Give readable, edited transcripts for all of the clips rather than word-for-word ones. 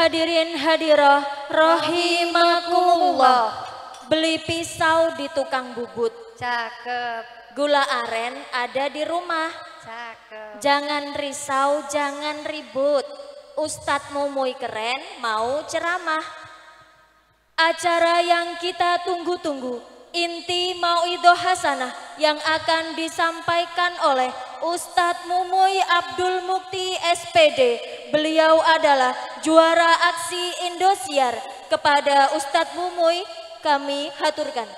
Hadirin hadirah rahimakumullah. Beli pisau di tukang bubut. Cakep. Gula aren ada di rumah. Cakep. Jangan risau, jangan ribut. Ustadz Mumuy keren mau ceramah. Acara yang kita tunggu-tunggu, inti mauidhah hasanah yang akan disampaikan oleh Ustadz Mumuy Abdul Mukti SPD. Beliau adalah juara aksi Indosiar. Kepada Ustadz Mumuy kami haturkan.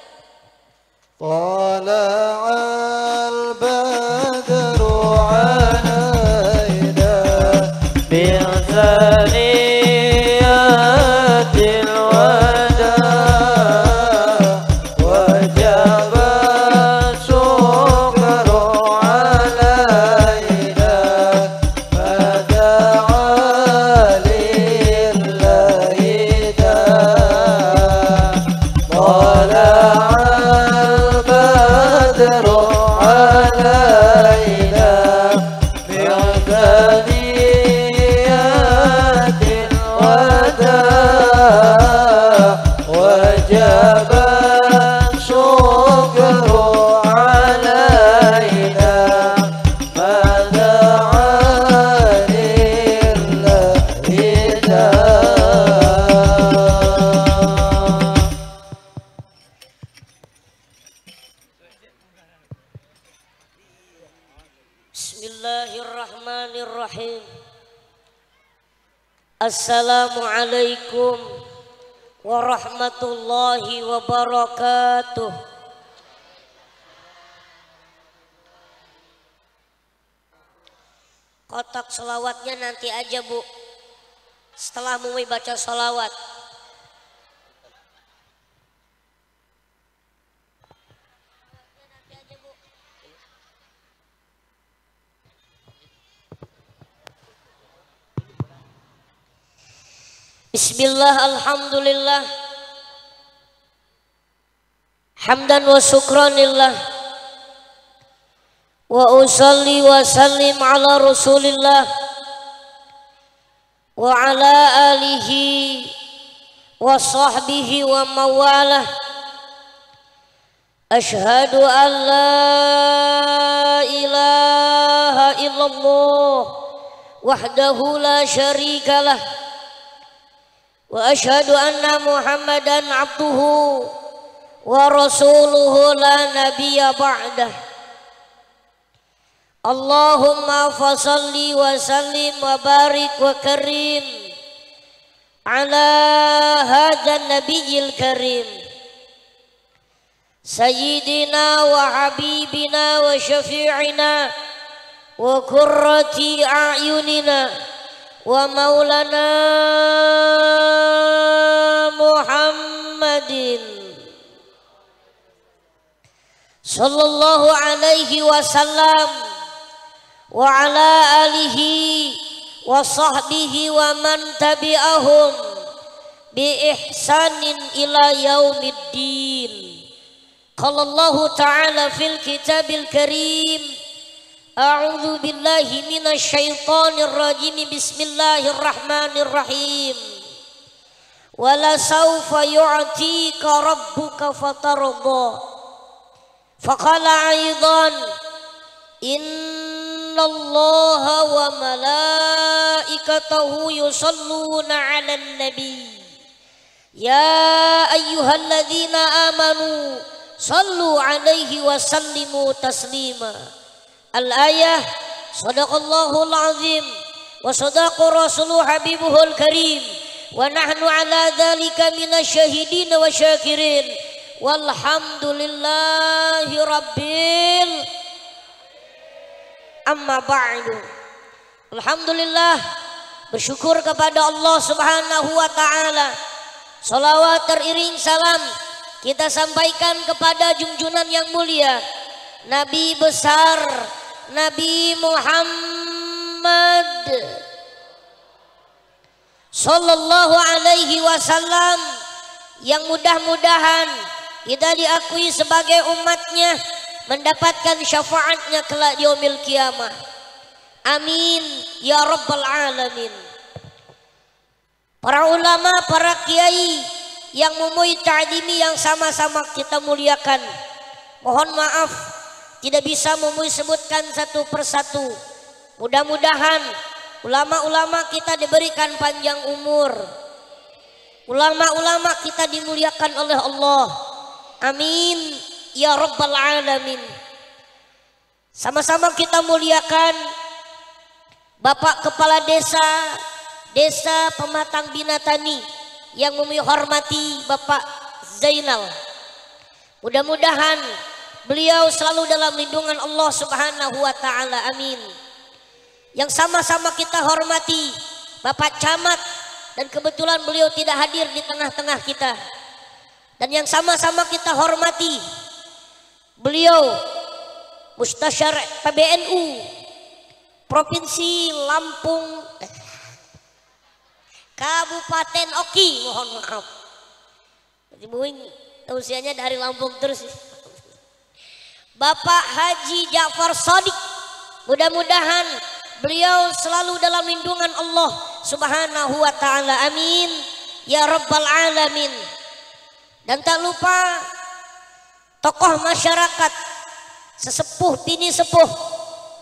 Tala'al badru alaina bil thaniyatil wada wajaba syukru alaina fada'a lillahi ta'ala Bismillahirrahmanirrahim. Assalamualaikum warahmatullahi wabarakatuh. Kotak selawatnya nanti aja Bu, setelah Mumuy baca selawat. Bismillah, alhamdulillah, hamdan wa syukranillah, wa usalli wa sallim ala rasulillah wa ala alihi wa sahbihi wa mawalah. Ashhadu an la ilaha illallah wahdahu la syarikalah wa asyhadu anna Muhammadan abduhu wa rasuluhu la nabiyya ba'dah. Allahumma fasalli wa sallim wa barik wa karim ala hadzal nabiyil karim sayyidina wa habibina wa syafi'ina wa qurrati a'yunina wa maulana Muhammadin sallallahu alaihi wasallam wa ala alihi wa sahbihi wa man tabi'ahum bi ihsanin ila yaumiddin. Qala Allah ta'ala fil kitabil karim, a'udzu billahi minasy syaithanir rajim. Bismillahirrahmanirrahim. Wala sawfa yu'tika rabbuka fatarda. Faqala aidan innallaha wa malaikatahu yusalluna 'alan nabi. Ya ayyuhalladzina amanu sallu 'alaihi wa sallimu taslima. Al-ayah, sadaqallahul azim wa sadaqa rasuluhu habibuhul karim wa nahnu ala dhalika minasyahidin wa syakirin walhamdulillahi rabbil amma ba'du. Alhamdulillah, bersyukur kepada Allah subhanahu wa ta'ala. Salawat teriring salam kita sampaikan kepada junjungan yang mulia, Nabi besar, Nabi Muhammad sallallahu alaihi wasallam, yang mudah-mudahan kita diakui sebagai umatnya, mendapatkan syafaatnya kelak yaumil kiamah. Amin ya rabbal alamin. para ulama, para kiai yang memui ta'dimi yang sama-sama kita muliakan. Mohon maaf tidak bisa memui sebutkan satu persatu. Mudah-mudahan ulama-ulama kita diberikan panjang umur. Ulama-ulama kita dimuliakan oleh Allah. Amin ya rabbal alamin. Sama-sama kita muliakan Bapak Kepala Desa Pematang Binatani yang kami hormati Bapak Zainal. Mudah-mudahan beliau selalu dalam lindungan Allah Subhanahu wa taala. Amin. Yang sama-sama kita hormati Bapak Camat, dan kebetulan beliau tidak hadir di tengah-tengah kita. Dan yang sama-sama kita hormati beliau Mustasyar PBNU Provinsi Lampung Kabupaten Oki, mohon maaf. Jadi buing usianya dari Lampung terus. Bapak Haji Ja'far Shadiq, mudah-mudahan beliau selalu dalam lindungan Allah Subhanahu wa taala. Amin ya rabbal alamin. Dan tak lupa tokoh masyarakat, sesepuh bini sepuh,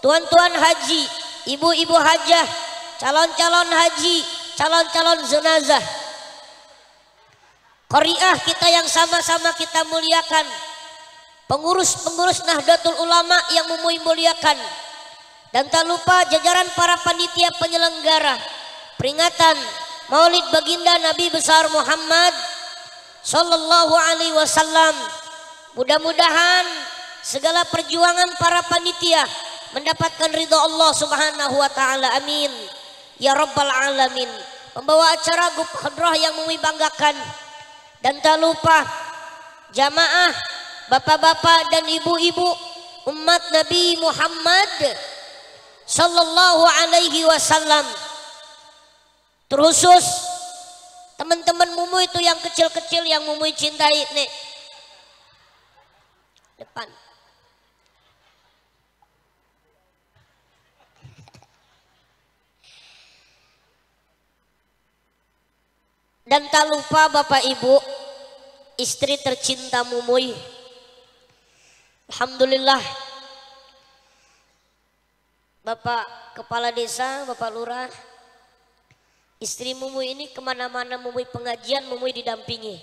tuan-tuan haji, ibu-ibu hajah, calon-calon haji, calon-calon jenazah, qariah kita yang sama-sama kita muliakan, pengurus-pengurus Nahdlatul Ulama yang muliakan, dan tak lupa jajaran para panitia penyelenggara peringatan Maulid Baginda Nabi besar Muhammad sallallahu alaihi wasallam. Mudah-mudahan segala perjuangan para panitia mendapatkan ridha Allah Subhanahu wa taala. Amin ya rabbal alamin. Membawa acara Gub Hadrah yang membanggakan. Dan tak lupa jamaah, bapak-bapak dan ibu-ibu umat Nabi Muhammad sallallahu alaihi wasallam. Terkhusus teman-teman mumu itu yang kecil-kecil yang mumu cintai nih. Depan. Dan tak lupa Bapak Ibu, istri tercinta Mumuy. Alhamdulillah, Bapak Kepala Desa, Bapak Lurah, istri Mumuy ini kemana-mana Mumuy pengajian, Mumuy didampingi.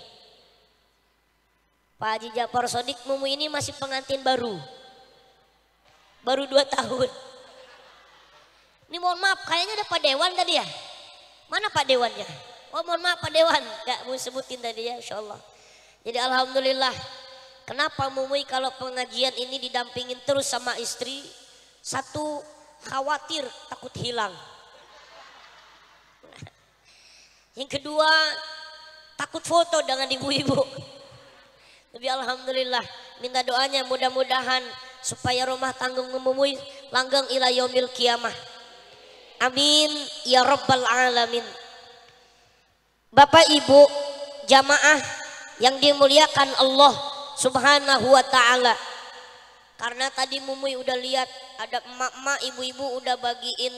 Pak Haji Ja'far Shadiq, Mumuy ini masih pengantin baru 2 tahun. Ini mohon maaf, kayaknya ada Pak Dewan tadi ya. Mana Pak Dewannya? Oh mohon maaf Pak Dewan, gak mau sebutin tadi ya, insyaallah. Jadi alhamdulillah, kenapa Mumuy kalau pengajian ini didampingin terus sama istri? Satu, khawatir takut hilang. Yang kedua, takut foto dengan ibu-ibu. Tapi alhamdulillah, minta doanya mudah-mudahan supaya rumah tanggung Mumuy langgeng ila yaumil qiyamah. Amin ya rabbal alamin. Bapak Ibu jamaah yang dimuliakan Allah Subhanahu wa taala. Karena tadi Mumuy udah lihat ada emak-emak, ibu-ibu udah bagiin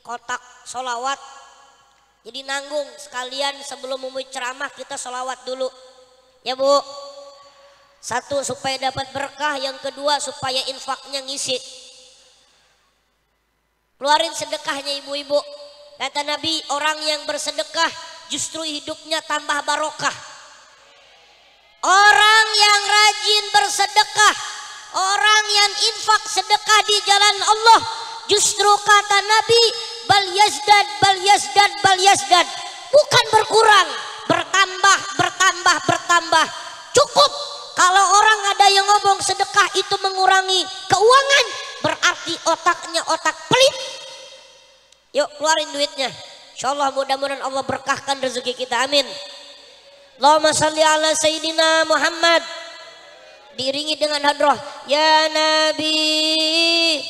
kotak sholawat. Jadi nanggung sekalian sebelum Mumuy ceramah kita sholawat dulu. Ya Bu. Satu supaya dapat berkah, yang kedua supaya infaknya ngisi. Keluarin sedekahnya ibu-ibu. Kata Nabi, orang yang bersedekah justru hidupnya tambah barokah. Orang yang rajin bersedekah, orang yang infak sedekah di jalan Allah, justru kata Nabi, bal yazdad, bal yazdad, bal yazdad. Bukan berkurang, bertambah, bertambah, bertambah. Cukup kalau orang ada yang ngomong sedekah itu mengurangi keuangan, berarti otaknya otak pelit. Yuk keluarin duitnya. Insyaallah mudah-mudahan Allah berkahkan rezeki kita. Amin. Allahumma shalli ala Sayyidina Muhammad. Diiringi dengan hadrah ya Nabi.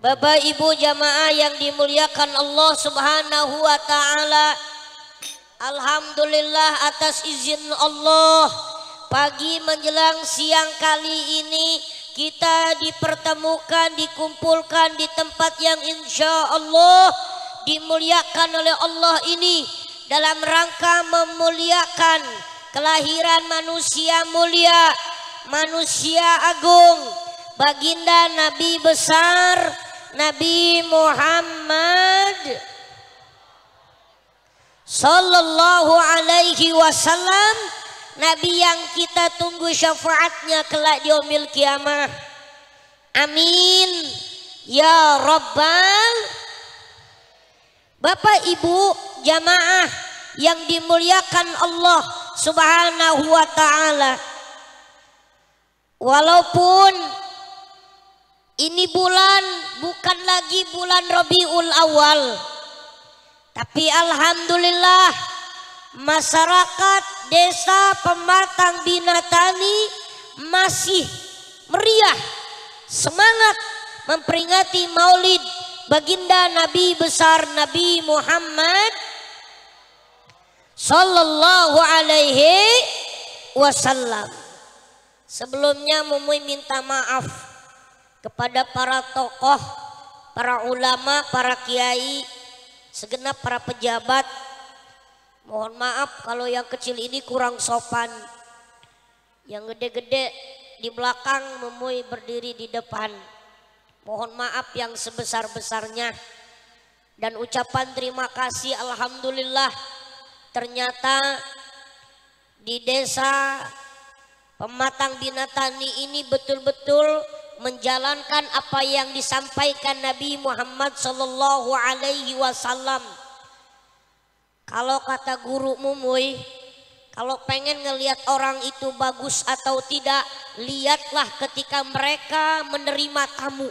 Bapak Ibu jamaah yang dimuliakan Allah Subhanahu wa taala. Alhamdulillah atas izin Allah, pagi menjelang siang kali ini kita dipertemukan, dikumpulkan di tempat yang insya Allah dimuliakan oleh Allah ini dalam rangka memuliakan kelahiran manusia mulia, manusia agung, baginda Nabi besar Nabi Muhammad sallallahu alaihi wasallam, Nabi yang kita tunggu syafaatnya kelak di yaumil kiamah. Amin ya rabbal. Bapak Ibu jamaah yang dimuliakan Allah Subhanahu wa taala, walaupun ini bulan bukan lagi bulan Rabiul Awal, tapi alhamdulillah masyarakat desa Pematang Binatani masih meriah semangat memperingati Maulid baginda Nabi besar Nabi Muhammad sallallahu alaihi wasallam. Sebelumnya Mumuy minta maaf kepada para tokoh, para ulama, para kiai, segenap para pejabat. Mohon maaf kalau yang kecil ini kurang sopan, yang gede-gede di belakang, Mumuy berdiri di depan. Mohon maaf yang sebesar-besarnya, dan ucapan terima kasih. Alhamdulillah ternyata di desa Pematang Binatani ini betul-betul menjalankan apa yang disampaikan Nabi Muhammad sallallahu alaihi wasallam. Kalau kata guru Mumuy, kalau pengen ngelihat orang itu bagus atau tidak, lihatlah ketika mereka menerima tamu.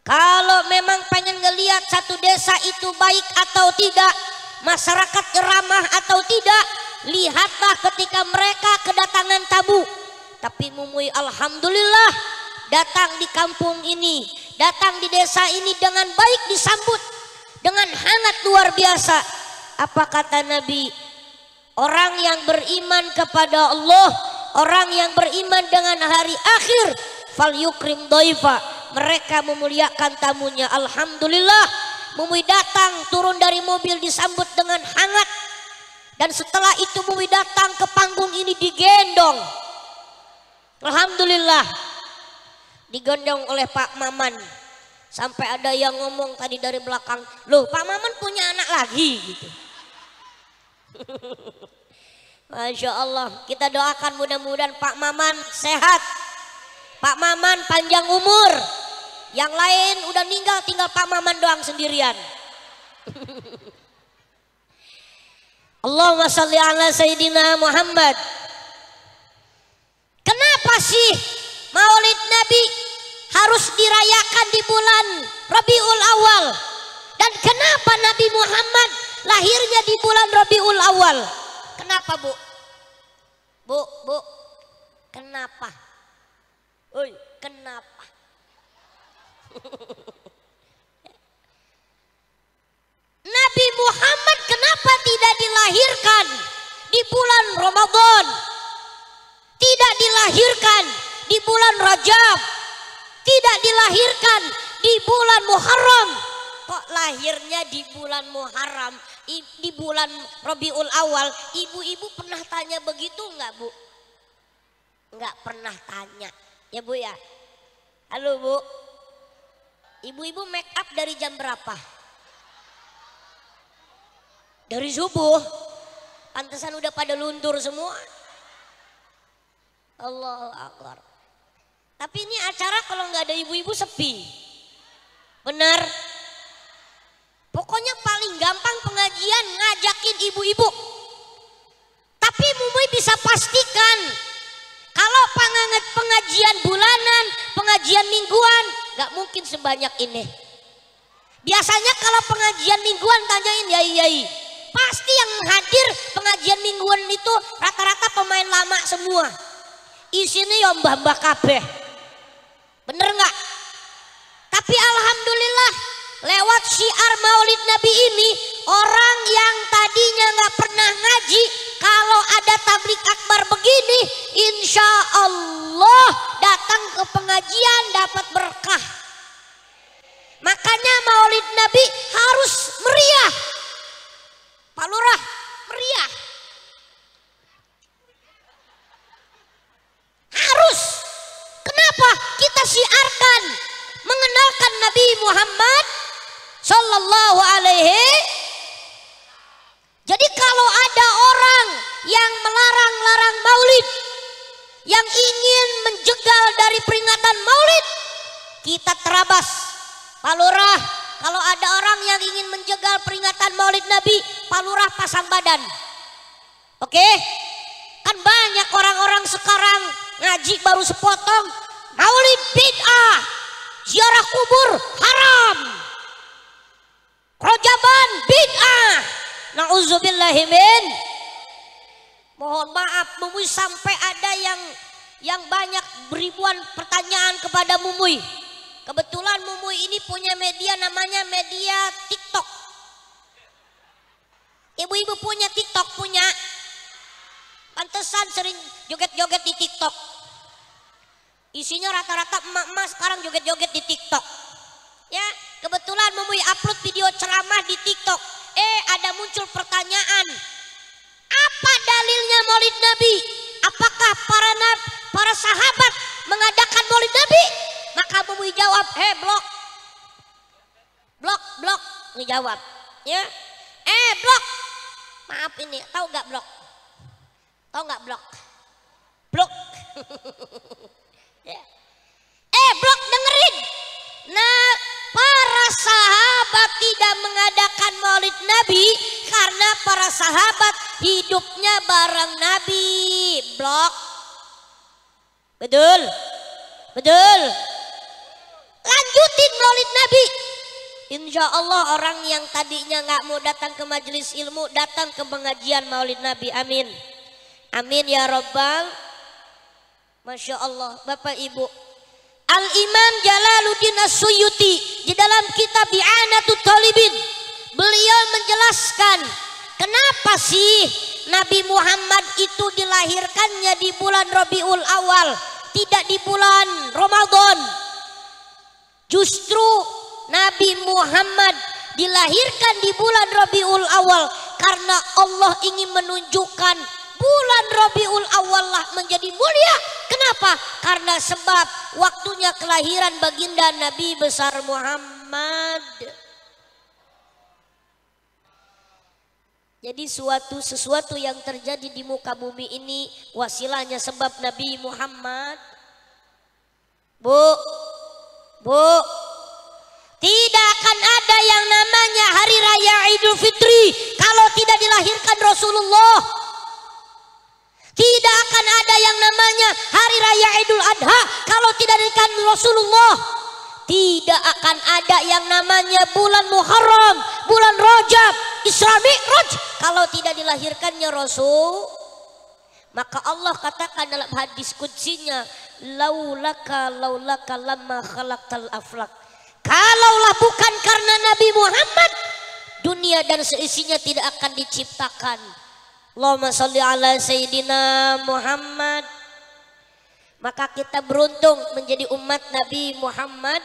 Kalau memang pengen ngelihat satu desa itu baik atau tidak, masyarakat ramah atau tidak, lihatlah ketika mereka kedatangan tamu. Tapi Mumuy alhamdulillah datang di kampung ini, datang di desa ini dengan baik disambut, dengan hangat luar biasa. Apa kata Nabi? Orang yang beriman kepada Allah, orang yang beriman dengan hari akhir, fal yukrim dhaifa, mereka memuliakan tamunya. Alhamdulillah Mumuy datang, turun dari mobil disambut dengan hangat, dan setelah itu Mumuy datang ke panggung ini digendong. Alhamdulillah digendong oleh Pak Maman, sampai ada yang ngomong tadi dari belakang, loh Pak Maman punya anak lagi gitu. Masya Allah, kita doakan mudah-mudahan Pak Maman sehat, Pak Maman panjang umur. Yang lain udah meninggal, tinggal Pak Maman doang sendirian. Allahumma sholli ala Sayyidina Muhammad. Kenapa sih Maulid Nabi harus dirayakan di bulan Rabiul Awal? Dan kenapa Nabi Muhammad lahirnya di bulan Rabiul Awal? Kenapa Bu? Bu, kenapa? Oi, kenapa? Nabi Muhammad kenapa tidak dilahirkan di bulan Ramadan? Tidak dilahirkan di bulan Rajab? Tidak dilahirkan di bulan Muharram? Kok lahirnya di bulan Muharram, di bulan Rabiul Awal? Ibu-ibu pernah tanya begitu enggak Bu? Enggak pernah tanya ya Bu ya. Halo Bu, ibu-ibu make up dari jam berapa? Dari subuh. Pantesan udah pada luntur semua. Allahu Akbar. Tapi ini acara kalau nggak ada ibu-ibu sepi. Benar? Pokoknya paling gampang pengajian ngajakin ibu-ibu. Tapi Mumuy bisa pastikan kalau pengajian bulanan, pengajian mingguan, nggak mungkin sebanyak ini. Biasanya kalau pengajian mingguan tanyain yai-yai, pasti yang hadir pengajian mingguan itu rata-rata pemain lama semua. Isinya ya mbah-mbah kabeh. Bener nggak? Tapi alhamdulillah lewat syiar Maulid Nabi ini, orang yang tadinya nggak pernah ngaji, kalau ada tablik akbar begini, insya Allah datang ke pengajian dapat berkah. Makanya Maulid Nabi harus meriah. Pak Lurah, meriah. Harus. Kenapa? Kita syiarkan mengenalkan Nabi Muhammad Sallallahu Alaihi. Jadi kalau ada orang yang melarang-larang Maulid, yang ingin menjegal dari peringatan Maulid, kita terabas. Pak Lurah, kalau ada orang yang ingin menjegal peringatan Maulid Nabi, Pak Lurah pasang badan. Oke? Kan banyak orang-orang sekarang ngaji baru sepotong, Maulid bid'ah, ziarah kubur haram, rojaban bid'ah. Nauzubillahimin. Mohon maaf Mumuy, sampai ada yang banyak beribuan pertanyaan kepada Mumuy. Kebetulan Mumuy ini punya media namanya media TikTok. Ibu-ibu punya TikTok? Punya. Pantesan sering joget-joget di TikTok. Isinya rata-rata emak-emak sekarang joget-joget di TikTok. Ya, kebetulan Mumuy upload video ceramah di TikTok. Ada muncul pertanyaan. Apa dalilnya Maulid Nabi? Apakah para sahabat mengadakan Maulid Nabi? Maka Mumuy jawab, blok, ngejawab. Ya, blok. Maaf ini, tahu nggak blok? Tahu nggak blok? Blok. Ya. Blok, dengerin. Nah, para sahabat tidak mengadakan Maulid Nabi karena para sahabat hidupnya bareng Nabi. Blok. Betul? Betul? Lanjutin Maulid Nabi. Insya Allah orang yang tadinya nggak mau datang ke majelis ilmu, datang ke pengajian Maulid Nabi. Amin. Amin ya Rabbal. Masya Allah. Bapak Ibu, Al-Imam Jalaluddin As-Suyuti di dalam kitab I'anatul Talibin, beliau menjelaskan kenapa sih Nabi Muhammad itu dilahirkannya di bulan Rabiul Awal, tidak di bulan Ramadan. Justru Nabi Muhammad dilahirkan di bulan Rabiul Awal karena Allah ingin menunjukkan bulan Rabiul Awal lah menjadi mulia. Kenapa? Karena sebab waktunya kelahiran baginda Nabi besar Muhammad. Jadi sesuatu yang terjadi di muka bumi ini wasilahnya sebab Nabi Muhammad. Bu, tidak akan ada yang namanya hari raya Idul Fitri kalau tidak dilahirkan Rasulullah. Tidak akan ada yang namanya hari raya Idul Adha kalau tidak dilahirkan Rasulullah. Tidak akan ada yang namanya bulan Muharram, bulan Rajab, Isra Mi'raj kalau tidak dilahirkannya Rasul. Maka Allah katakan dalam hadis qudsinya, laulaka lamma khalaqtal aflak. Kalaulah bukan karena Nabi Muhammad, dunia dan seisinya tidak akan diciptakan. Allahumma sholli ala Sayyidina Muhammad. Maka kita beruntung menjadi umat Nabi Muhammad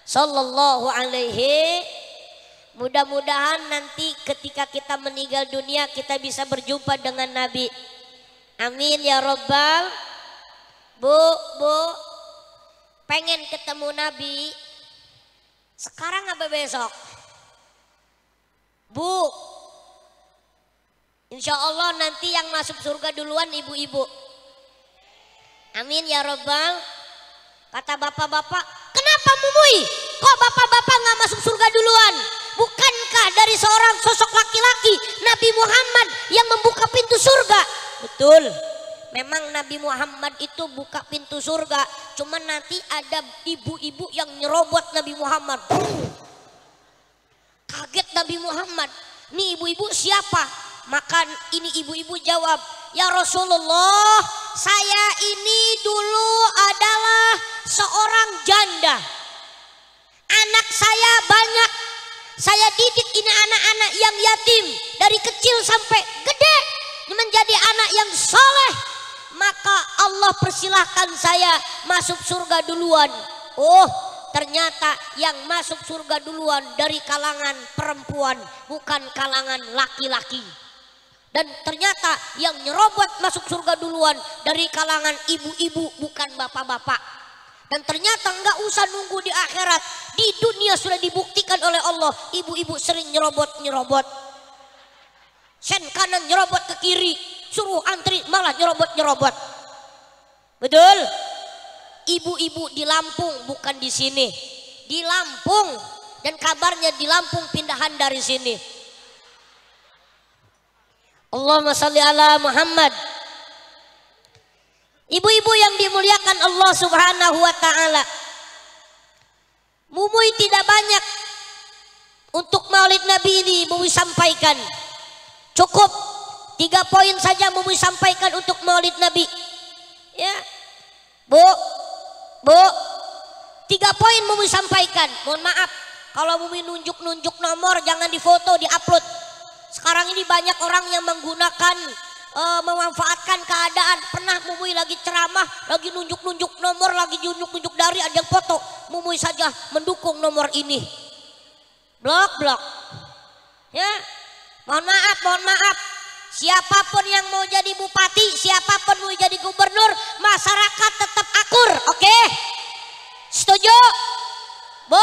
Sallallahu Alaihi. Mudah-mudahan nanti ketika kita meninggal dunia kita bisa berjumpa dengan Nabi. Amin ya Rabbal. Bu, pengen ketemu Nabi sekarang apa besok? Bu, insya Allah nanti yang masuk surga duluan ibu-ibu. Amin ya Rabbal. Kata bapak-bapak, kenapa Mumuy? Kok bapak-bapak nggak masuk surga duluan? Bukankah dari seorang sosok laki-laki Nabi Muhammad yang membuka pintu surga? Betul. Memang Nabi Muhammad itu buka pintu surga. Cuman nanti ada ibu-ibu yang nyerobot Nabi Muhammad. Kaget Nabi Muhammad. Nih ibu-ibu siapa? Maka ini ibu-ibu jawab, ya Rasulullah, saya ini dulu adalah seorang janda. Anak saya banyak. Saya didik ini anak-anak yang yatim dari kecil sampai gede menjadi anak yang soleh. Maka Allah persilahkan saya masuk surga duluan. Oh, ternyata yang masuk surga duluan dari kalangan perempuan, bukan kalangan laki-laki. Dan ternyata yang nyerobot masuk surga duluan dari kalangan ibu-ibu, bukan bapak-bapak. Dan ternyata nggak usah nunggu di akhirat, di dunia sudah dibuktikan oleh Allah, ibu-ibu sering nyerobot. Sen kanan nyerobot ke kiri, suruh antri malah nyerobot. Betul? Ibu-ibu di Lampung, bukan di sini. Di Lampung, dan kabarnya di Lampung pindahan dari sini. Allahumma sholli ala Muhammad. Ibu-ibu yang dimuliakan Allah Subhanahu wa taala. Mumui tidak banyak untuk Maulid Nabi ini Mumui sampaikan. Cukup 3 poin saja Mumui sampaikan untuk Maulid Nabi. Ya. Bu, 3 poin Mumui sampaikan. Mohon maaf kalau Mumui nunjuk nomor jangan difoto, diupload. Sekarang ini banyak orang yang menggunakan memanfaatkan keadaan. Pernah Mumui lagi ceramah, lagi nunjuk nomor, lagi nunjuk dari, ada yang foto. Mumui saja mendukung nomor ini. Blok. Ya. Mohon maaf. Siapapun yang mau jadi bupati, siapapun mau jadi gubernur, masyarakat tetap akur. Oke? Setuju? Bu.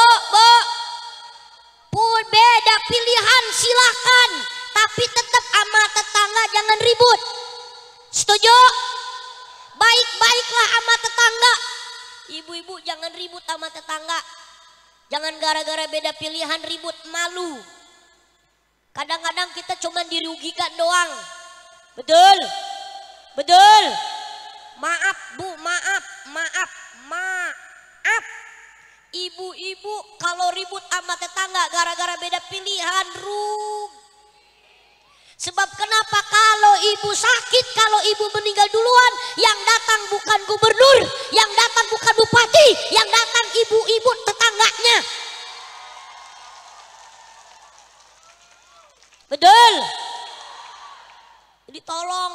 Pun beda pilihan silakan, tapi tetap sama tetangga jangan ribut. Setuju? Baik-baiklah sama tetangga. Ibu-ibu jangan ribut sama tetangga. Jangan gara-gara beda pilihan ribut, malu. Kadang-kadang kita cuma dirugikan doang. Betul? Maaf Bu, maaf. Ibu-ibu kalau ribut sama tetangga gara-gara beda pilihan rugi. Sebab kenapa? Kalau ibu sakit, kalau ibu meninggal duluan, yang datang bukan gubernur, yang datang bukan bupati, yang datang ibu-ibu tetangganya. Betul? Jadi tolong.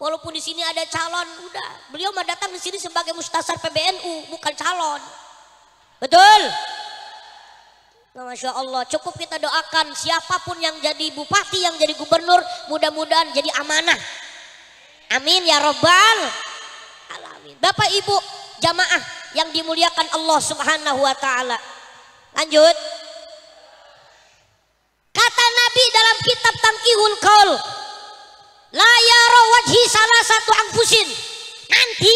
Walaupun di sini ada calon, udah. Beliau mah datang di sini sebagai mustasar PBNU, bukan calon. Betul? Nah, Masya Allah, cukup kita doakan siapapun yang jadi bupati, yang jadi gubernur, mudah-mudahan jadi amanah. Amin ya Rabbal Alamin. Bapak Ibu jamaah yang dimuliakan Allah Subhanahu wa taala. Lanjut. Kata Nabi dalam kitab Tangkihul Qaul, la yara wajhi salah satu anfusin. Nanti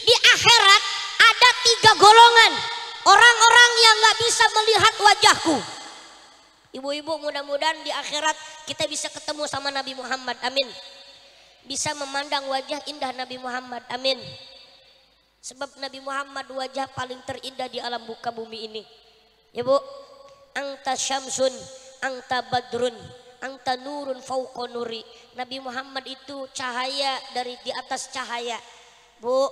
di akhirat ada 3 golongan orang-orang yang gak bisa melihat wajahku. Ibu-ibu mudah-mudahan di akhirat kita bisa ketemu sama Nabi Muhammad, amin. Bisa memandang wajah indah Nabi Muhammad, amin. Sebab Nabi Muhammad wajah paling terindah di alam buka bumi ini. Ya Bu, anta syamsun, anta badrun, anta nurun fauqa nuri. Nabi Muhammad itu cahaya dari di atas cahaya. Bu,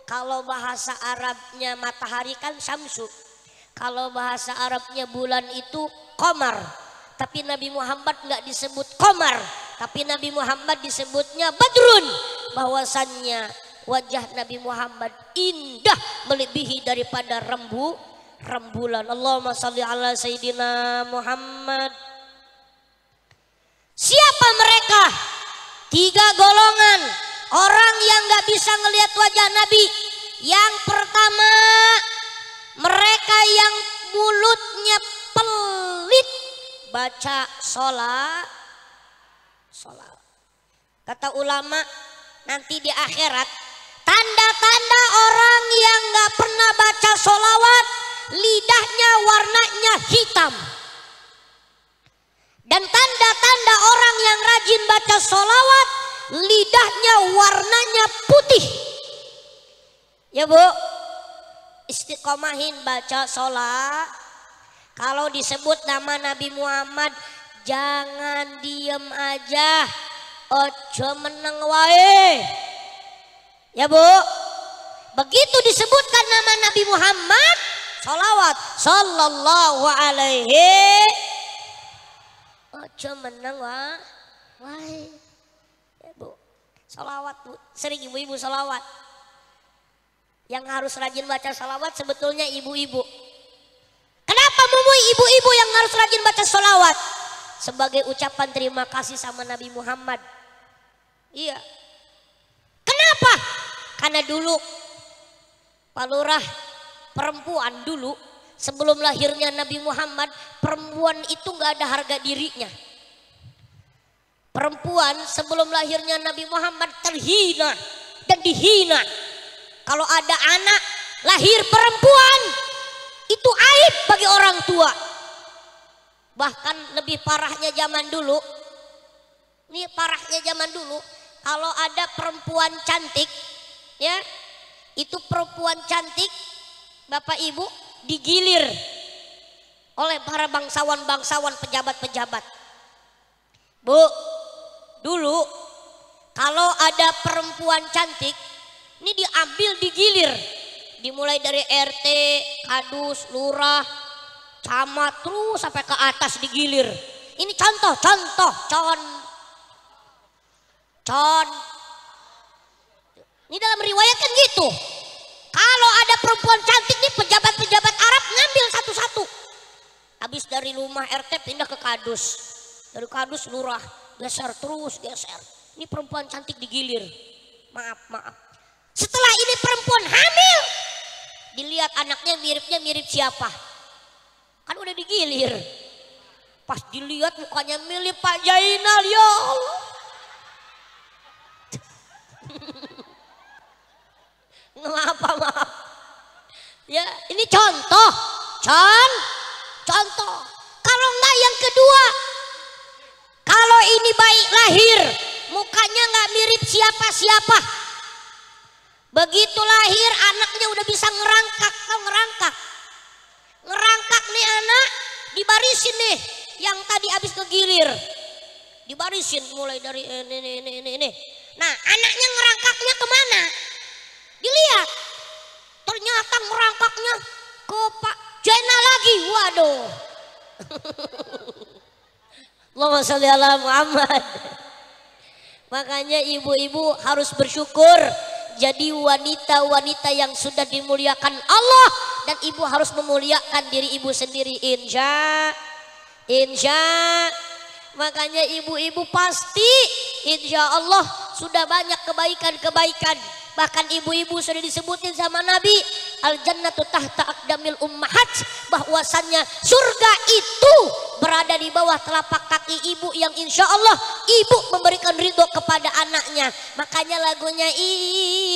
kalau bahasa Arabnya matahari kan syamsu. Kalau bahasa Arabnya bulan itu qamar. Tapi Nabi Muhammad nggak disebut qamar, tapi Nabi Muhammad disebutnya badrun. Bahwasannya wajah Nabi Muhammad indah melebihi daripada rembulan. Allahumma sholli ala sayyidina Muhammad. Siapa mereka? 3 golongan orang yang gak bisa ngelihat wajah Nabi. Yang pertama, mereka yang mulutnya pelit baca sholat. Kata ulama, nanti di akhirat tanda-tanda orang yang gak pernah baca sholawat, lidahnya warnanya hitam. Dan tanda-tanda orang yang rajin baca sholawat, lidahnya warnanya putih. Ya Bu, istiqomahin baca sholat. Kalau disebut nama Nabi Muhammad, jangan diem aja, ojo meneng wae. Ya Bu, begitu disebutkan nama Sholawat sallallahu alaihi. Ojo menang wah. Wah. Ya, Bu. Sholawat Bu. Sering ibu-ibu sholawat. Yang harus rajin baca sholawat sebetulnya ibu-ibu. Kenapa mumui ibu-ibu yang harus rajin baca sholawat? Sebagai ucapan terima kasih sama Nabi Muhammad. Iya. Kenapa? Karena dulu Pak Lurah, perempuan dulu sebelum lahirnya Nabi Muhammad, perempuan itu nggak ada harga dirinya. Perempuan sebelum lahirnya Nabi Muhammad terhina dan dihina. Kalau ada anak lahir perempuan, itu aib bagi orang tua. Bahkan lebih parahnya zaman dulu. Ini parahnya zaman dulu. Kalau ada perempuan cantik, ya, itu perempuan cantik, Bapak Ibu, digilir oleh para bangsawan-bangsawan, pejabat-pejabat. Bu, dulu kalau ada perempuan cantik, ini diambil, digilir, dimulai dari RT, kadus, lurah, camat, terus sampai ke atas digilir. Ini contoh, ini dalam riwayat kan gitu. Kalau ada perempuan cantik nih, pejabat-pejabat Arab ngambil satu-satu. Habis dari rumah RT pindah ke kadus, dari kadus lurah, geser terus geser. Ini perempuan cantik digilir. Maaf. Setelah ini perempuan hamil, dilihat anaknya miripnya mirip siapa? Kan udah digilir. Pas dilihat mukanya mirip Pak Jainal, ya Allah. Maaf. Ya, ini contoh. Kalau enggak yang kedua, kalau ini bayi lahir, mukanya enggak mirip siapa-siapa. Begitu lahir anaknya udah bisa ngerangkak, ngerangkak nih anak, dibarisin nih yang tadi habis kegilir, dibarisin mulai dari ini. Nah, anaknya ngerangkaknya kemana? Dilihat, ternyata ngerangkaknya ke Pak Jainal lagi. Waduh. Allahumma sholli ala Muhammad. Makanya ibu-ibu harus bersyukur jadi wanita-wanita yang sudah dimuliakan Allah, dan ibu harus memuliakan diri ibu sendiri. Insya. Makanya ibu-ibu pasti insya Allah sudah banyak kebaikan-kebaikan. Bahkan ibu-ibu sudah disebutin sama Nabi, al jannatu tahta aqdamil ummahat, bahwasannya surga itu berada di bawah telapak kaki ibu, yang insya Allah ibu memberikan ridho kepada anaknya. Makanya lagunya,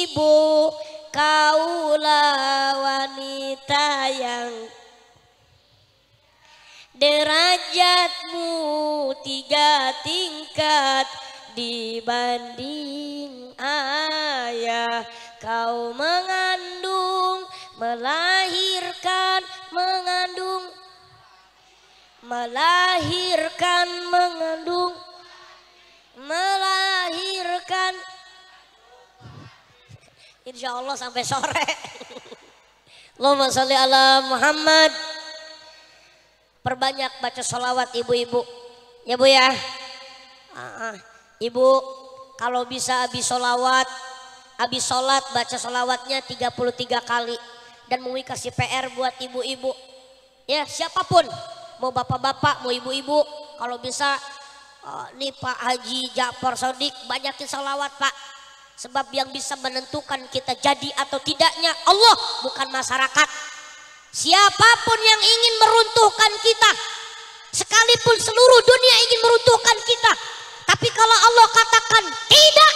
ibu kaulah wanita yang derajatmu 3 tingkat dibanding ayah. Kau mengandung, melahirkan, melahirkan. Insya Allah sampai sore. Allahumma sholli ala Muhammad. Perbanyak baca sholawat ibu-ibu, ya Bu ya. Ibu kalau bisa habis sholat baca sholawatnya 33 kali. Dan mau kasih PR buat ibu-ibu, ya siapapun, mau bapak-bapak, mau ibu-ibu, kalau bisa nih Pak Haji Ja'far Shadiq, banyakin sholawat Pak. Sebab yang bisa menentukan kita jadi atau tidaknya Allah, bukan masyarakat. Siapapun yang ingin meruntuhkan kita, sekalipun seluruh dunia ingin meruntuhkan kita, tapi kalau Allah katakan tidak,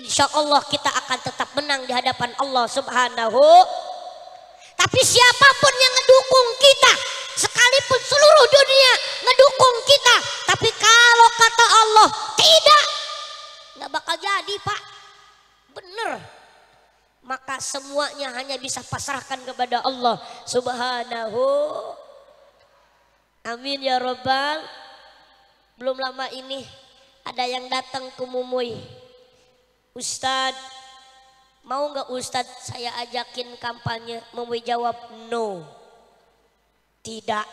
insya Allah kita akan tetap menang di hadapan Allah Subhanahu. Tapi siapapun yang ngedukung kita, sekalipun seluruh dunia ngedukung kita, tapi kalau kata Allah tidak, nggak bakal jadi Pak. Bener. Maka semuanya hanya bisa pasrahkan kepada Allah Subhanahu. Amin ya Rabbal. Belum lama ini ada yang datang ke Mumuy, Ustadz Mau nggak Ustadz saya ajakin kampanye? Memui jawab no. Tidak.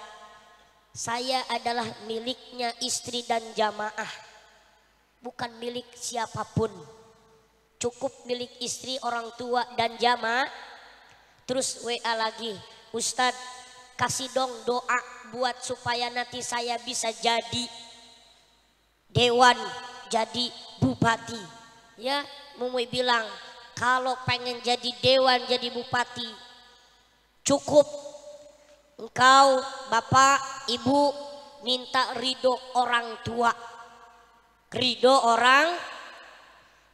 Saya adalah miliknya istri dan jamaah. Bukan milik siapapun. Cukup milik istri, orang tua dan jamaah. Terus WA lagi, Ustadz kasih dong doa buat supaya nanti saya bisa jadi dewan, jadi bupati. Ya, Mumui bilang kalau pengen jadi dewan, jadi bupati, cukup engkau bapak ibu minta ridho orang tua. Ridho orang,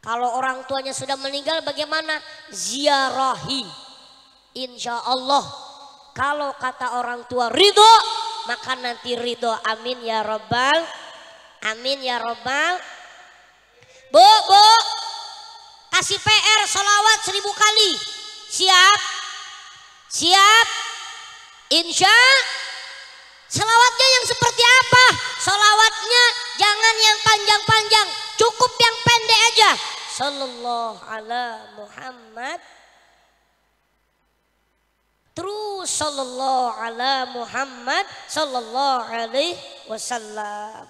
kalau orang tuanya sudah meninggal bagaimana? Ziarahi. Insya Allah kalau kata orang tua ridho, maka nanti ridho. Amin ya robbal, amin ya robbal. Bu, kasih PR sholawat 1000 kali. Siap? Siap? Insya. Sholawatnya yang seperti apa? Sholawatnya jangan yang panjang-panjang, cukup yang pendek aja. Sallallahu ala Muhammad. Terus sallallahu ala Muhammad sallallahu alaihi wasallam.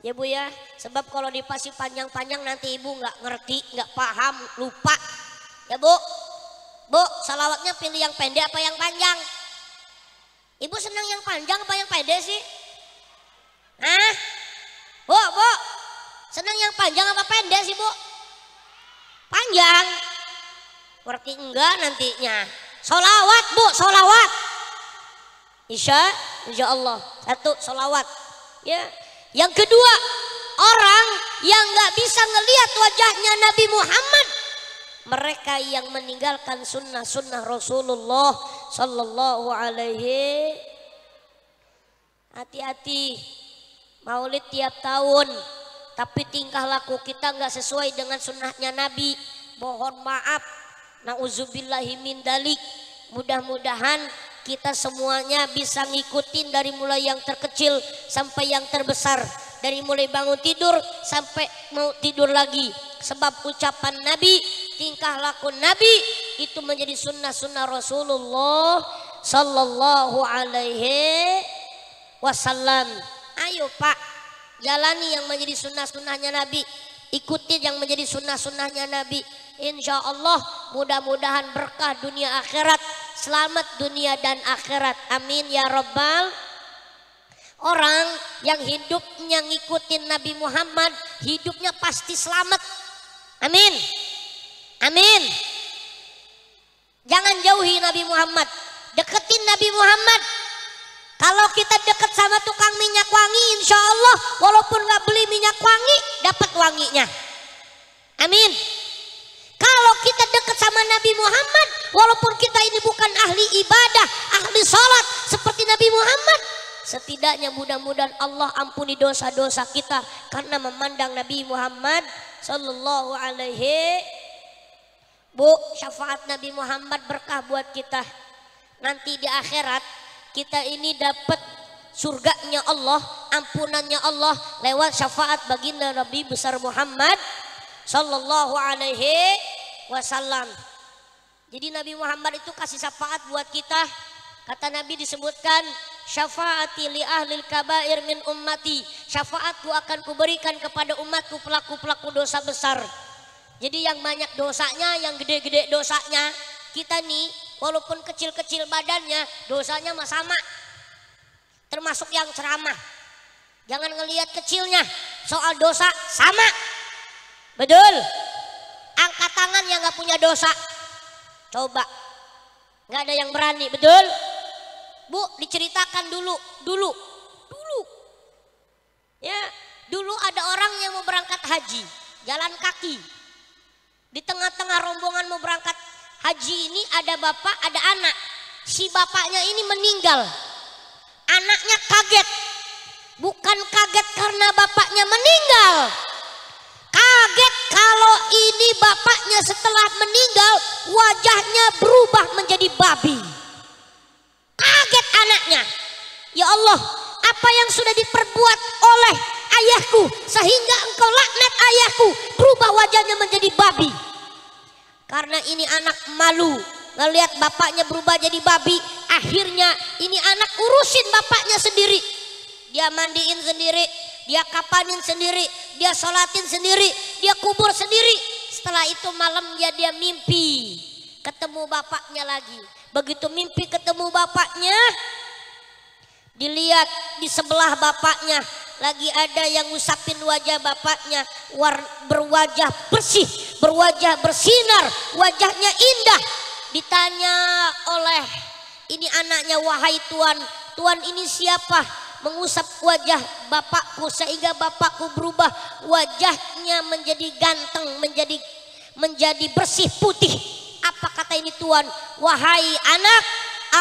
Ya Bu ya, sebab kalau dipasih panjang-panjang nanti ibu nggak ngerti, nggak paham, lupa. Ya Bu, salawatnya pilih yang pendek apa yang panjang? Ibu senang yang panjang apa yang pendek sih? Hah? Bu, senang yang panjang apa pendek sih Bu? Panjang. Berarti enggak nantinya. Solawat Bu, solawat. Insya Allah. Satu, solawat. Ya. Yang kedua, orang yang nggak bisa ngelihat wajahnya Nabi Muhammad, mereka yang meninggalkan sunnah Rasulullah Sallallahu Alaihi. Hati-hati, maulid tiap tahun, tapi tingkah laku kita nggak sesuai dengan sunnahnya Nabi. Mohon maaf, nauzubillahi min dalik. Mudah-mudahan kita semuanya bisa ngikutin dari mulai yang terkecil sampai yang terbesar, dari mulai bangun tidur sampai mau tidur lagi. Sebab ucapan Nabi, tingkah laku Nabi itu menjadi sunnah Rasulullah Sallallahu Alaihi Wasallam. Ayo Pak, jalani yang menjadi sunnahnya Nabi, ikuti yang menjadi sunnahnya Nabi. Insya Allah mudah-mudahan berkah dunia akhirat, selamat dunia dan akhirat. Amin ya Rabbal. Orang yang hidupnya ngikutin Nabi Muhammad, hidupnya pasti selamat. Amin. Amin. Jangan jauhi Nabi Muhammad, deketin Nabi Muhammad. Kalau kita deket sama tukang minyak wangi, insya Allah walaupun nggak beli minyak wangi, dapat wanginya. Amin. Kalau kita dekat sama Nabi Muhammad, walaupun kita ini bukan ahli ibadah, ahli sholat seperti Nabi Muhammad, setidaknya mudah-mudahan Allah ampuni dosa-dosa kita karena memandang Nabi Muhammad Sallallahu Alaihi. Bu, syafaat Nabi Muhammad berkah buat kita. Nanti di akhirat kita ini dapat surganya Allah, ampunannya Allah lewat syafaat baginda Nabi besar Muhammad Sallallahu Alaihi Wasallam. Jadi Nabi Muhammad itu kasih syafaat buat kita. Kata Nabi disebutkan, syafaati li ahlil kabair min ummati. Syafaatku akan kuberikan kepada umatku pelaku-pelaku dosa besar. Jadi yang banyak dosanya, yang gede-gede dosanya, kita nih walaupun kecil-kecil badannya, dosanya mah sama. Termasuk yang ceramah. Jangan ngelihat kecilnya, soal dosa sama. Betul. Angkat tangan yang gak punya dosa. Coba. Gak ada yang berani, betul? Bu, diceritakan dulu. Ya, dulu ada orang yang mau berangkat haji, jalan kaki. Di tengah-tengah rombongan mau berangkat haji ini ada bapak, ada anak. Si bapaknya ini meninggal. Anaknya kaget. Bukan kaget karena bapaknya meninggal. Kaget kalau ini bapaknya setelah meninggal wajahnya berubah menjadi babi. Kaget anaknya. Ya Allah, apa yang sudah diperbuat oleh ayahku sehingga engkau laknat ayahku, berubah wajahnya menjadi babi. Karena ini anak malu ngelihat bapaknya berubah jadi babi. Akhirnya ini anak urusin bapaknya sendiri. Dia mandiin sendiri, dia kapanin sendiri, dia sholatin sendiri, dia kubur sendiri. Setelah itu malamnya dia mimpi ketemu bapaknya lagi. Begitu mimpi ketemu bapaknya, dilihat di sebelah bapaknya lagi ada yang ngusapin wajah bapaknya, berwajah bersih, berwajah bersinar, wajahnya indah. Ditanya oleh ini anaknya, wahai Tuan, Tuan ini siapa mengusap wajah bapakku sehingga bapakku berubah wajahnya menjadi ganteng, menjadi bersih putih? Apa kata ini Tuan? Wahai anak,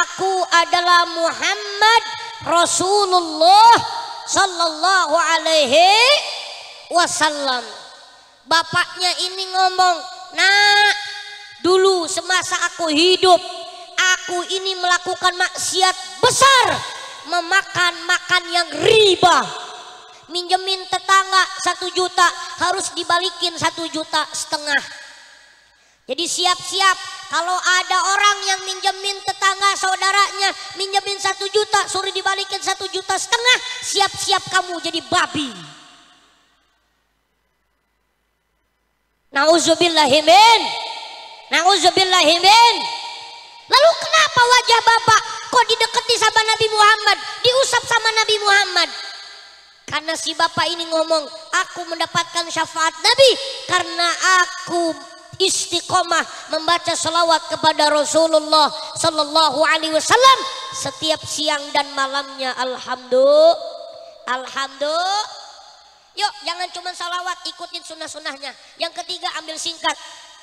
aku adalah Muhammad Rasulullah sallallahu alaihi wasallam. Bapaknya ini ngomong, "Nak, dulu semasa aku hidup, aku ini melakukan maksiat besar, makan yang riba. Minjemin tetangga 1 juta harus dibalikin 1,5 juta. Jadi siap-siap kalau ada orang yang minjemin tetangga saudaranya, minjemin 1 juta suruh dibalikin 1,5 juta, siap-siap kamu jadi babi." Nauzubillahimin. Nauzubillahimin. Lalu kenapa wajah bapak kok didekati sama Nabi Muhammad, diusap sama Nabi Muhammad? Karena si bapak ini ngomong, aku mendapatkan syafaat Nabi karena aku istiqomah membaca salawat kepada Rasulullah sallallahu alaihi wasallam setiap siang dan malamnya. Alhamdulillah. Yuk, jangan cuma salawat, ikutin sunnah-sunnahnya. Yang ketiga, ambil singkat.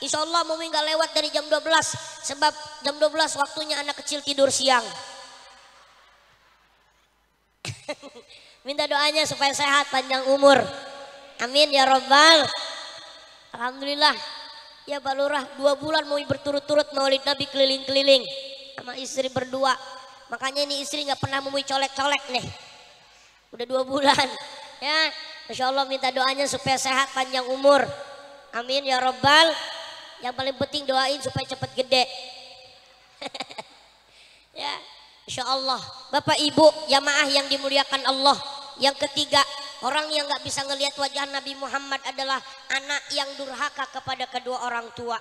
Insya Allah Mumi nggak lewat dari jam 12, sebab jam 12 waktunya anak kecil tidur siang. Minta doanya supaya sehat, panjang umur. Amin ya Rabbal. Alhamdulillah. Ya Pak Lurah, 2 bulan Mumi berturut-turut maulid Nabi keliling-keliling sama istri berdua. Makanya ini istri nggak pernah Mumi colek-colek nih. Udah 2 bulan. Ya, Masya Allah minta doanya supaya sehat, panjang umur. Amin ya Rabbal. Yang paling penting doain supaya cepat gede. Ya, Insya Allah. Bapak Ibu jamaah yang dimuliakan Allah. Yang ketiga, orang yang gak bisa ngelihat wajah Nabi Muhammad adalah anak yang durhaka kepada kedua orang tua.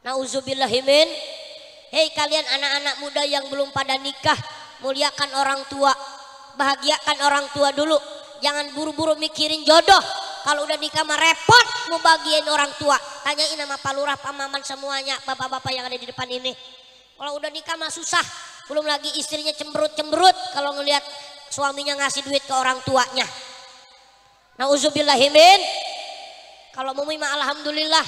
Nauzubillahimin. Hei kalian anak-anak muda yang belum pada nikah, muliakan orang tua, bahagiakan orang tua dulu. Jangan buru-buru mikirin jodoh. Kalau udah nikah mah repot mau bagian orang tua. Tanyain sama Pak Lurah, Pak Maman semuanya, bapak-bapak yang ada di depan ini. Kalau udah nikah mah susah. Belum lagi istrinya cemberut-cemberut kalau ngelihat suaminya ngasih duit ke orang tuanya. Nauzubillahimin. Kalau Mumi mah alhamdulillah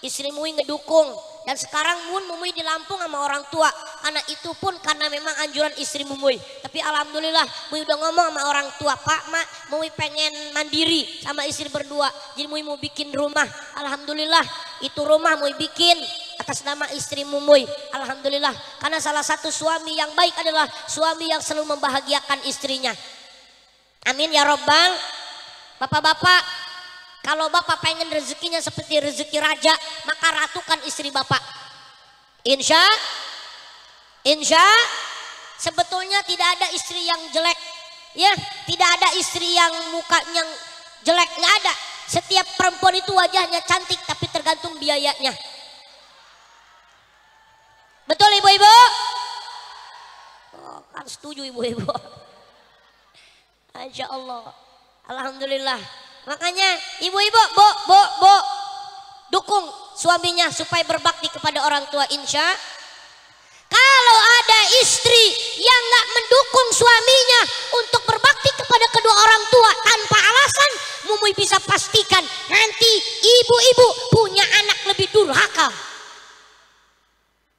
istri Mumi ngedukung. Dan sekarang Mumi di Lampung sama orang tua. Karena itu pun karena memang anjuran istri Mumi. Tapi alhamdulillah Mumi udah ngomong sama orang tua, Pak, Mak, Mumi pengen mandiri sama istri berdua. Jadi Mumi mau bikin rumah. Alhamdulillah itu rumah Mumi bikin atas nama istri Mumi. Alhamdulillah. Karena salah satu suami yang baik adalah suami yang selalu membahagiakan istrinya. Amin ya Rabbal. Bapak-bapak, kalau bapak pengen rezekinya seperti rezeki raja, maka ratukan istri bapak. Insya sebetulnya tidak ada istri yang jelek, ya, tidak ada istri yang mukanya jelek, nggak ada. Setiap perempuan itu wajahnya cantik, tapi tergantung biayanya. Betul ibu-ibu? Oh, kan setuju ibu-ibu. Masya Allah, alhamdulillah. Makanya ibu-ibu, bu, dukung suaminya supaya berbakti kepada orang tua. Insya. Kalau ada istri yang nggak mendukung suaminya untuk berbakti kepada kedua orang tua tanpa alasan, Mumi bisa pastikan nanti ibu-ibu punya anak lebih durhaka.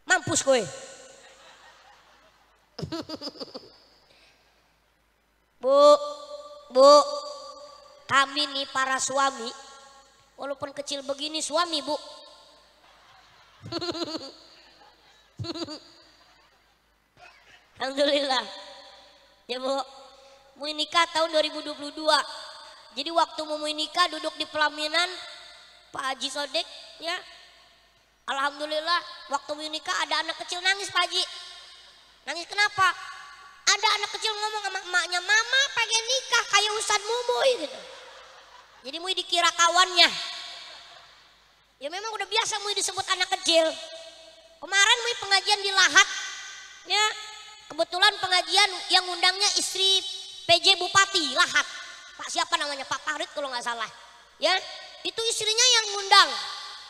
Mampus gue. Bu, kami nih para suami, walaupun kecil begini suami bu. Alhamdulillah. Ya bu, mau nikah tahun 2022. Jadi waktu mau nikah duduk di pelaminan Pak Haji Sodek, ya. Alhamdulillah waktu menikah ada anak kecil nangis Pak Haji. Nangis kenapa? Ada anak kecil ngomong sama emaknya, mama pengen nikah kayak Ustadz Mumuy gitu. Jadi Muy dikira kawannya. Ya memang udah biasa Muy disebut anak kecil. Kemarin Muy pengajian di Lahat. Ya, kebetulan pengajian yang undangnya istri PJ Bupati Lahat. Pak siapa namanya? Pak Farid kalau nggak salah. Ya, itu istrinya yang ngundang.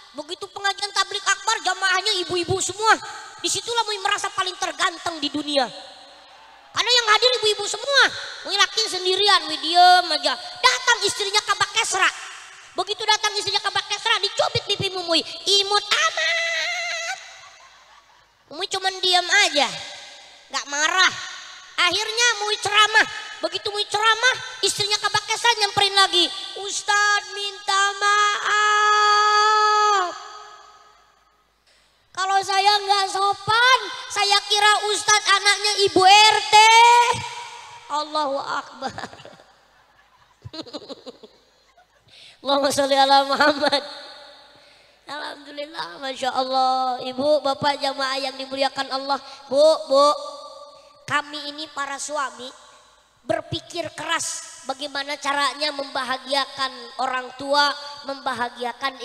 Begitu pengajian tablik akbar jamaahnya ibu-ibu semua. Disitulah Muy merasa paling terganteng di dunia. Karena yang hadir ibu-ibu semua. Muy laki sendirian, Muy diem aja. Datang istrinya Kabak Kesra. Begitu datang istrinya Kabak Kesra dicubit pipi Muy. Imut amat. Muy cuman diem aja. Gak marah. Akhirnya Muy ceramah. Begitu Muy ceramah, istrinya Kabak Kesra nyamperin lagi. Ustadz minta maaf. Kalau saya nggak sopan, saya kira Ustadz anaknya Ibu RT. Allahu Akbar. Allahumma sholli ala Muhammad. Alhamdulillah, Masya Allah. Ibu, Bapak, jamaah yang dimuliakan Allah. Bu, kami ini para suami berpikir keras bagaimana caranya membahagiakan orang tua, membahagiakan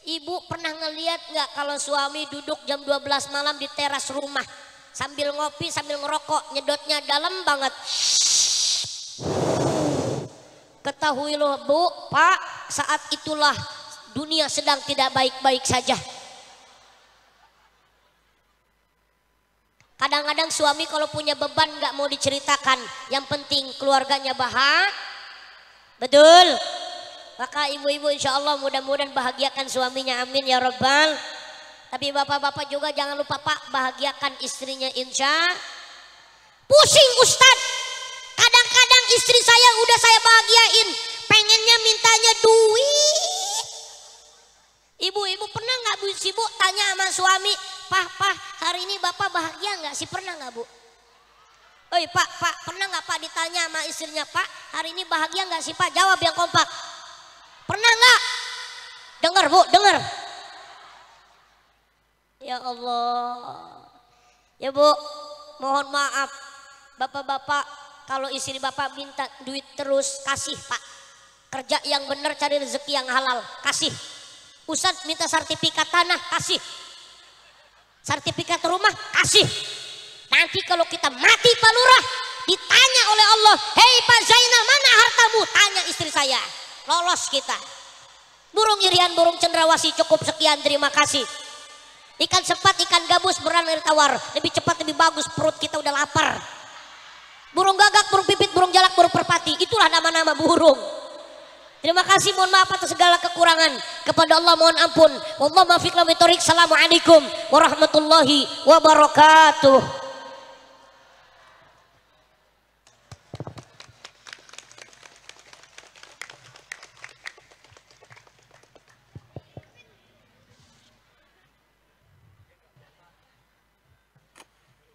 Ibu pernah ngeliat nggak kalau suami duduk jam 12 malam di teras rumah sambil ngopi sambil ngerokok, nyedotnya dalam banget. Ketahui loh Bu, Pak, saat itulah dunia sedang tidak baik-baik saja. Kadang-kadang suami kalau punya beban nggak mau diceritakan, yang penting keluarganya bahagia. Betul. Maka ibu-ibu insya Allah mudah-mudahan bahagiakan suaminya, amin ya Rabbal. Tapi bapak-bapak juga jangan lupa Pak, bahagiakan istrinya insya. Pusing Ustad, kadang-kadang istri saya udah saya bahagiain, pengennya mintanya duit. Ibu-ibu pernah nggak Bu sibuk tanya sama suami, Pak hari ini bapak bahagia nggak sih, pernah nggak Bu? Oi Pak pernah nggak Pak ditanya sama istrinya, Pak hari ini bahagia nggak sih Pak? Jawab yang kompak. Pernah nggak? Dengar Bu, dengar. Ya Allah. Ya Bu, mohon maaf. Bapak-bapak kalau istri bapak minta duit terus kasih Pak. Kerja yang benar, cari rezeki yang halal, kasih. Ustadz minta sertifikat tanah, kasih. Sertifikat rumah, kasih. Nanti kalau kita mati Pak Lurah, ditanya oleh Allah, hei Pak Zainal mana hartamu? Tanya istri saya. Lolos kita. Burung irian, burung cendrawasih, cukup sekian, terima kasih. Ikan sepat, ikan gabus, beran air tawar, lebih cepat lebih bagus, perut kita udah lapar. Burung gagak, burung pipit, burung jalak, burung perpati, itulah nama-nama burung. Terima kasih, mohon maaf atas segala kekurangan. Kepada Allah mohon ampun. Wallahu muwaffiq ila thoriq. Assalamualaikum warahmatullahi wabarakatuh.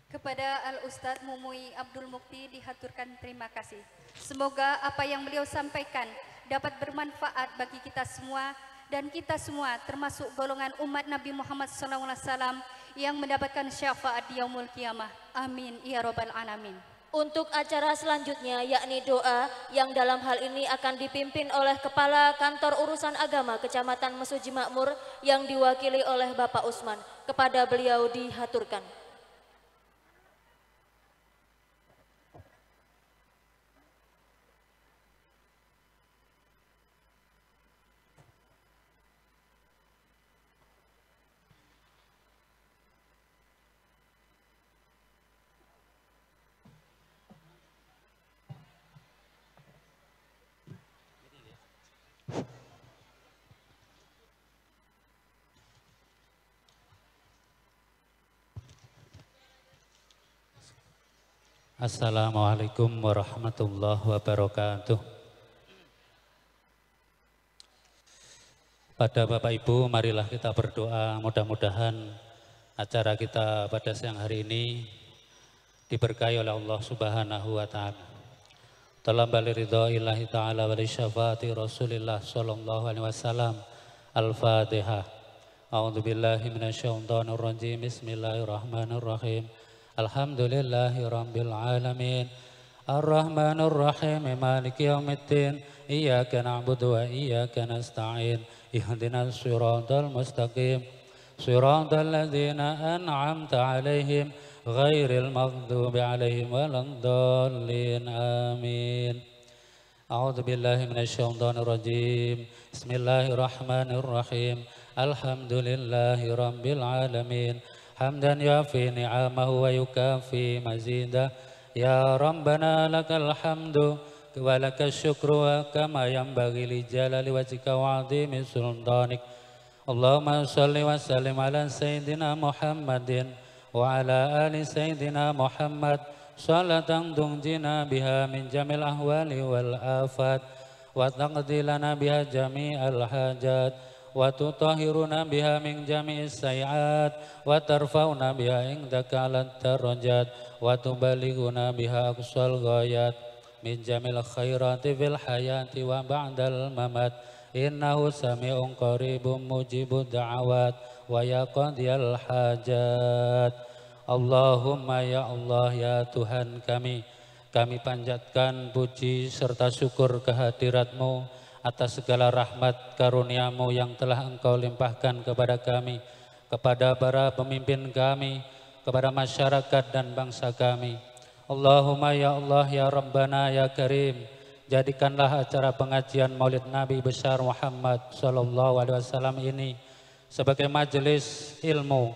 Kepada Al-Ustadz Mumuy Abdul Mukti dihaturkan terima kasih. Semoga apa yang beliau sampaikan dapat bermanfaat bagi kita semua, dan kita semua termasuk golongan umat Nabi Muhammad SAW yang mendapatkan syafaat di yaumul qiyamah. Amin ya Rabbal Alamin. Untuk acara selanjutnya yakni doa yang dalam hal ini akan dipimpin oleh Kepala Kantor Urusan Agama Kecamatan Mesuji Makmur yang diwakili oleh Bapak Usman. Kepada beliau dihaturkan. Assalamualaikum warahmatullahi wabarakatuh. Pada Bapak Ibu, marilah kita berdoa, mudah-mudahan acara kita pada siang hari ini diberkahi oleh Allah Subhanahu wa Ta'ala. talaba liridha'illahi ta'ala wa li syafaati Rasulillah sallallahu alaihi wasallam. Al-Fatihah. A'udzu billahi minasyaitonir rajim. Bismillahirrahmanirrahim. Alhamdulillahi rabbil alamin. Ar-Rahmanir Rahim. Maliki yaumiddin. Iyyaka na'budu wa iyyaka nasta'in. Ihdinas siratal mustaqim. Siratal ladzina an'amta 'alaihim ghairil maghdubi 'alaihim waladdallin. Amin. A'udzu billahi minasyaitonir rajim. Bismillahirrahmanirrahim. Alhamdulillahi rabbil alamin. Hamdan yafi ni'amahu wa yukafi mazidah. Ya Rabbana lakal hamdu wa lakal syukru kama yanbaghi li jalali wajhika wa 'azimi sultanik. Allahumma shalli wa sallim ala sayyidina Muhammadin wa ala ali sayyidina Muhammad salatan tunjina biha min jamil ahwali wal afat wa taqdi lana biha jami'al hajat wa tutahhiruna biha min jami'is sayiat wa tarfa'una biha indaka alat darajat wa tubalighuna biha aqsal ghayat min jamil khairati fil hayati wa ba'dal mamat. Innahu sami'un qaribun mujibud da'awat wa yaqdiyal hajat. Allahumma ya Allah ya Tuhan kami panjatkan puji serta syukur kehadirat-Mu atas segala rahmat karunia-Mu yang telah Engkau limpahkan kepada kami, kepada para pemimpin kami, kepada masyarakat dan bangsa kami. Allahumma ya Allah ya Rabbana ya Karim, jadikanlah acara pengajian Maulid Nabi besar Muhammad sallallahu alaihi wasallam ini sebagai majelis ilmu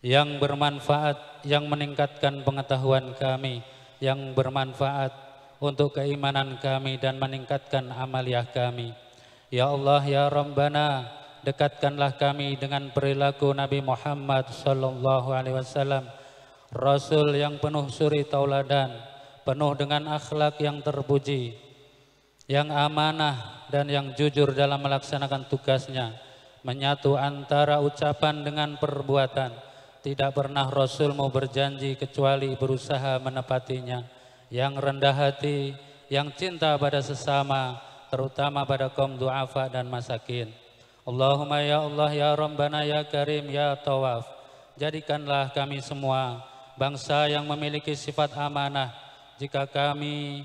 yang bermanfaat, yang meningkatkan pengetahuan kami, yang bermanfaat untuk keimanan kami dan meningkatkan amaliah kami. Ya Allah ya Rabbana, dekatkanlah kami dengan perilaku Nabi Muhammad sallallahu alaihi wasallam, Rasul yang penuh suri tauladan, penuh dengan akhlak yang terpuji, yang amanah dan yang jujur dalam melaksanakan tugasnya, menyatu antara ucapan dengan perbuatan. Tidak pernah Rasul-Mu berjanji kecuali berusaha menepatinya, yang rendah hati, yang cinta pada sesama, terutama pada kaum du'afa dan masakin. Allahumma ya Allah ya Rabbana ya Karim ya Tawaf, jadikanlah kami semua bangsa yang memiliki sifat amanah. Jika kami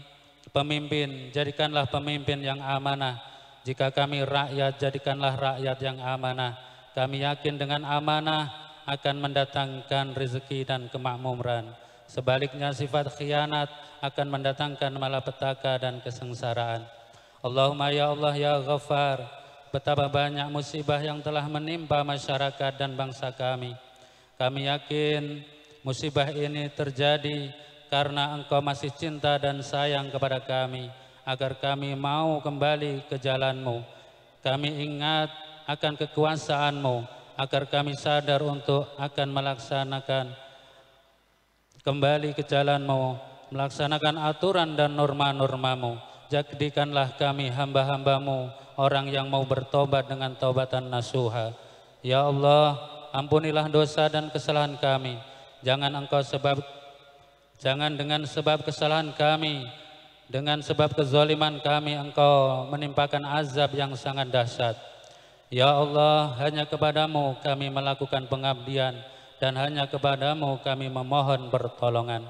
pemimpin, jadikanlah pemimpin yang amanah. Jika kami rakyat, jadikanlah rakyat yang amanah. Kami yakin dengan amanah akan mendatangkan rezeki dan kemakmuran. Sebaliknya sifat khianat akan mendatangkan malapetaka dan kesengsaraan. Allahumma ya Allah ya Ghaffar, betapa banyak musibah yang telah menimpa masyarakat dan bangsa kami. Kami yakin musibah ini terjadi karena Engkau masih cinta dan sayang kepada kami, agar kami mau kembali ke jalan-Mu. Kami ingat akan kekuasaan-Mu, agar kami sadar untuk akan melaksanakan kembali ke jalan-Mu, melaksanakan aturan dan norma-norma-Mu. Jadikanlah kami hamba-hamba-Mu, orang yang mau bertobat dengan taubatan nasuha. Ya Allah, ampunilah dosa dan kesalahan kami. Jangan dengan sebab kesalahan kami, dengan sebab kezaliman kami, Engkau menimpakan azab yang sangat dahsyat. Ya Allah, hanya kepadamu kami melakukan pengabdian dan hanya kepadamu kami memohon pertolongan.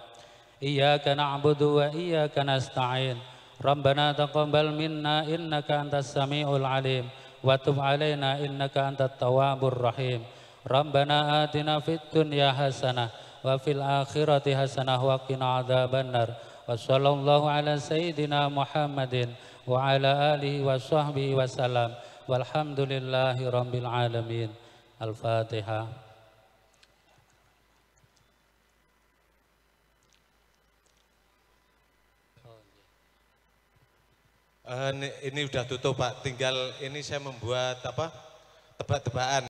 Iyyaka na'budu wa iyyaka nasta'in. Rabbana taqabbal minna innaka antas sami'ul alim wa tub 'alaina innaka antat tawwabur rahim. Rabbana atina fid dunya hasanah wa fil akhirati hasanah wa qina adzabannar. Wa sallallahu ala sayyidina Muhammadin wa ala alihi wa sahbihi wa salam. Walhamdulillahi rabbil alamin. Al-Fatihah. Ini udah tutup Pak, tinggal ini saya membuat apa, tebak-tebakan.